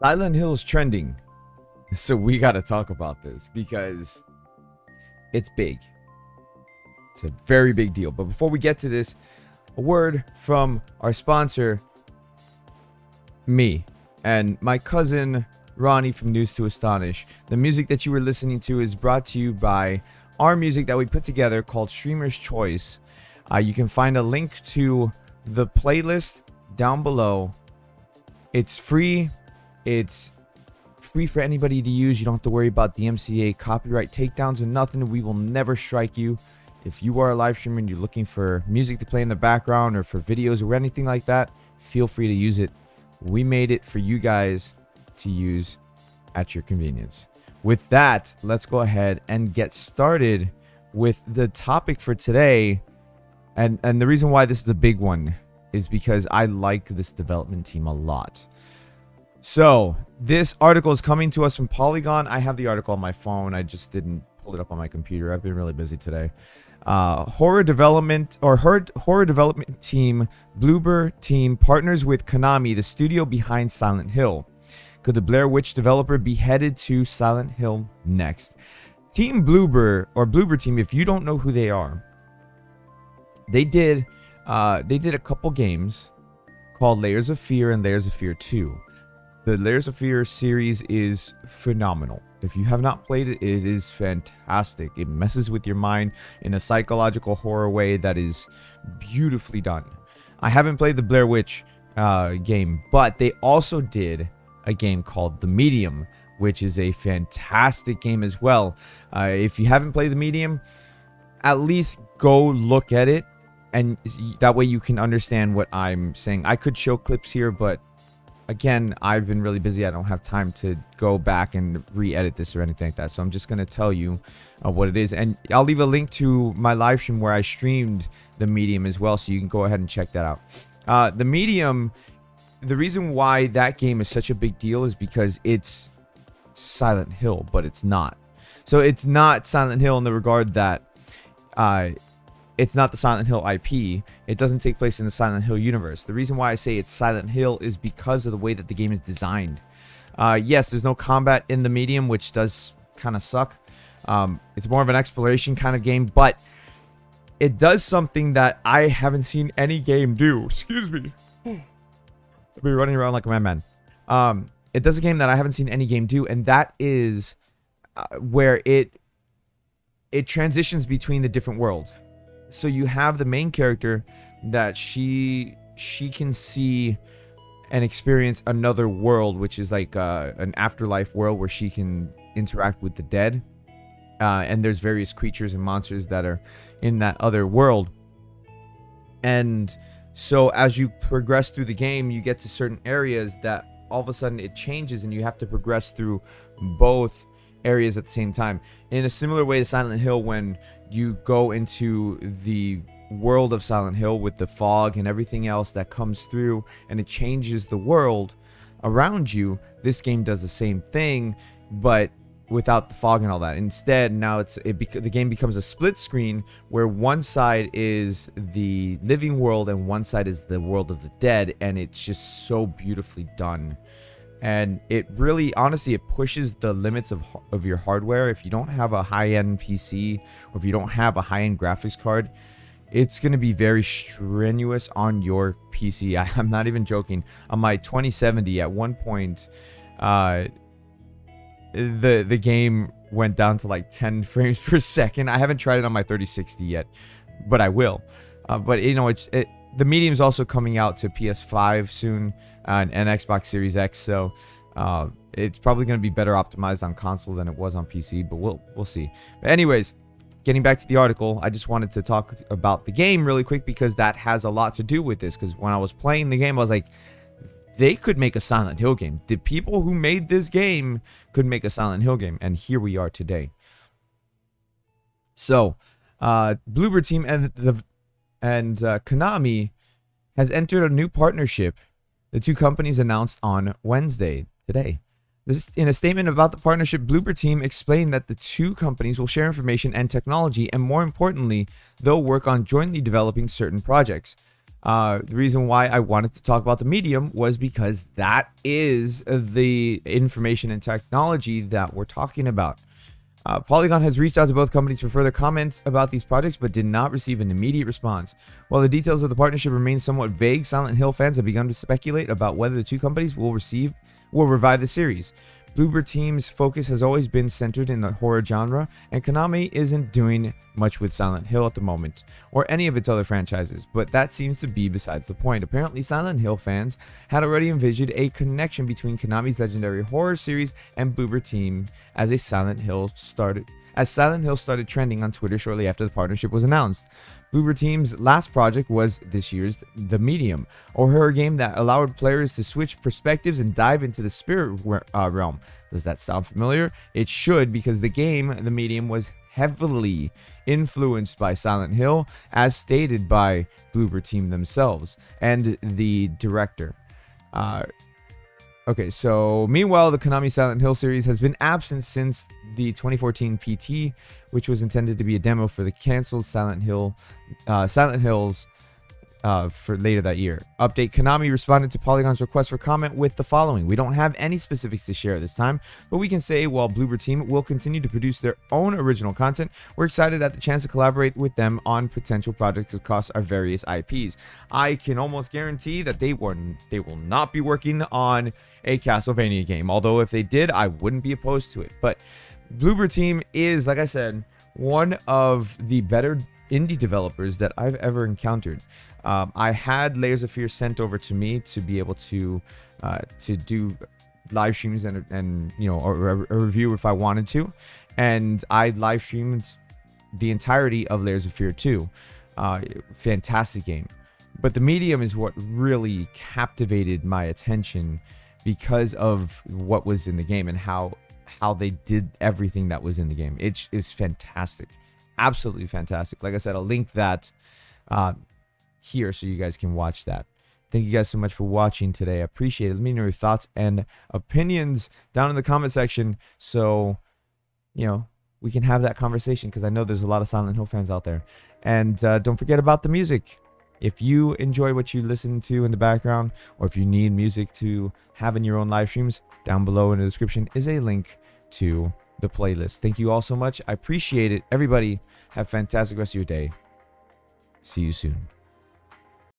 Silent Hill is trending, so we got to talk about this because it's big. It's a very big deal. But before we get to this, a word from our sponsor, me, and my cousin Ronnie from News to Astonish. The music that you were listening to is brought to you by our music that we put together called Streamer's Choice. You can find a link to the playlist down below. It's free. It's free for anybody to use. You don't have to worry about the MCA copyright takedowns or nothing. We will never strike you. If you are a live streamer and you're looking for music to play in the background or for videos or anything like that, feel free to use it. We made it for you guys to use at your convenience. With that, let's go ahead and get started with the topic for today. And the reason why this is a big one is because I like this development team a lot. So this article is coming to us from Polygon. I have the article on my phone. I just didn't pull it up on my computer. I've been really busy today. Horror development team Bloober Team partners with Konami, the studio behind Silent Hill. Could the Blair Witch developer be headed to Silent Hill next? Team Bloober, or Bloober Team, if you don't know who they are, they did a couple games called Layers of Fear and Layers of Fear 2. The Layers of Fear series is phenomenal. If you have not played it, it is fantastic. It messes with your mind in a psychological horror way that is beautifully done. I haven't played the Blair Witch game, but they also did a game called The Medium, which is a fantastic game as well. If you haven't played The Medium, at least go look at it, and that way you can understand what I'm saying. I could show clips here, but again, I've been really busy. I don't have time to go back and re-edit this or anything like that. So I'm just going to tell you what it is. And I'll leave a link to my live stream where I streamed The Medium as well. So you can go ahead and check that out. The Medium, the reason why that game is such a big deal is because it's Silent Hill, but it's not. So it's not Silent Hill in the regard that it's not the Silent Hill IP. It doesn't take place in the Silent Hill universe. The reason why I say it's Silent Hill is because of the way that the game is designed. Yes, there's no combat in the Medium, which does kind of suck. It's more of an exploration kind of game, but it does something that I haven't seen any game do. Excuse me. I'll be running around like a madman. It does a game that I haven't seen any game do, and that is where it transitions between the different worlds. So you have the main character that she can see and experience another world, which is like an afterlife world where she can interact with the dead. And there's various creatures and monsters that are in that other world. And so as you progress through the game, you get to certain areas that all of a sudden it changes and you have to progress through both areas at the same time. In a similar way to Silent Hill, when you go into the world of Silent Hill with the fog and everything else that comes through and it changes the world around you, this game does the same thing, but without the fog and all that. Instead, now the game becomes a split screen where one side is the living world and one side is the world of the dead, and it's just so beautifully done. And it really, honestly, it pushes the limits of your hardware. If you don't have a high-end PC, or if you don't have a high-end graphics card, it's going to be very strenuous on your PC. I'm not even joking. On my 2070, at one point, the game went down to like 10 frames per second. I haven't tried it on my 3060 yet, but I will. But you know, the Medium is also coming out to PS5 soon and Xbox Series X, so it's probably going to be better optimized on console than it was on PC, but we'll see. But anyways, getting back to the article, I just wanted to talk about the game really quick because that has a lot to do with this. Because when I was playing the game, I was like, they could make a Silent Hill game. The people who made this game could make a Silent Hill game, and here we are today. So, Bloober Team and Konami has entered a new partnership. The two companies announced on Wednesday, today. In a statement about the partnership, Bloober Team explained that the two companies will share information and technology, and more importantly, they'll work on jointly developing certain projects. The reason why I wanted to talk about the medium was because that is the information and technology that we're talking about. Polygon has reached out to both companies for further comments about these projects, but did not receive an immediate response. While the details of the partnership remain somewhat vague, Silent Hill fans have begun to speculate about whether the two companies will revive the series. Bloober Team's focus has always been centered in the horror genre, and Konami isn't doing much with Silent Hill at the moment, or any of its other franchises, but that seems to be besides the point. Apparently, Silent Hill fans had already envisioned a connection between Konami's legendary horror series and Bloober Team as Silent Hill started trending on Twitter shortly after the partnership was announced. Bloober Team's last project was this year's The Medium, a horror game that allowed players to switch perspectives and dive into the spirit realm. Does that sound familiar? It should, because the game, The Medium, was heavily influenced by Silent Hill, as stated by Bloober Team themselves and the director. Okay, so meanwhile, the Konami Silent Hill series has been absent since the 2014 PT, which was intended to be a demo for the canceled Silent Hills for later that year. Update: Konami responded to Polygon's request for comment with the following. We don't have any specifics to share at this time, but we can say while Bloober Team will continue to produce their own original content, we're excited at the chance to collaborate with them on potential projects across our various IPs. I can almost guarantee that they will not be working on a Castlevania game, although if they did, I wouldn't be opposed to it. But Bloober Team is, like I said, one of the better indie developers that I've ever encountered. I had Layers of Fear sent over to me to be able to do live streams and you know, a review if I wanted to, and I live streamed the entirety of Layers of Fear 2. Fantastic game, but the medium is what really captivated my attention because of what was in the game and how they did everything that was in the game. It's fantastic, absolutely fantastic. Like I said, I'll link that here so you guys can watch that. Thank you guys so much for watching today. I appreciate it. Let me know your thoughts and opinions down in the comment section, so you know we can have that conversation, because I know there's a lot of Silent Hill fans out there. And don't forget about the music. If you enjoy what you listen to in the background, or if you need music to have in your own live streams, down below in the description is a link to the playlist. Thank you all so much. I appreciate it. Everybody, have a fantastic rest of your day. See you soon.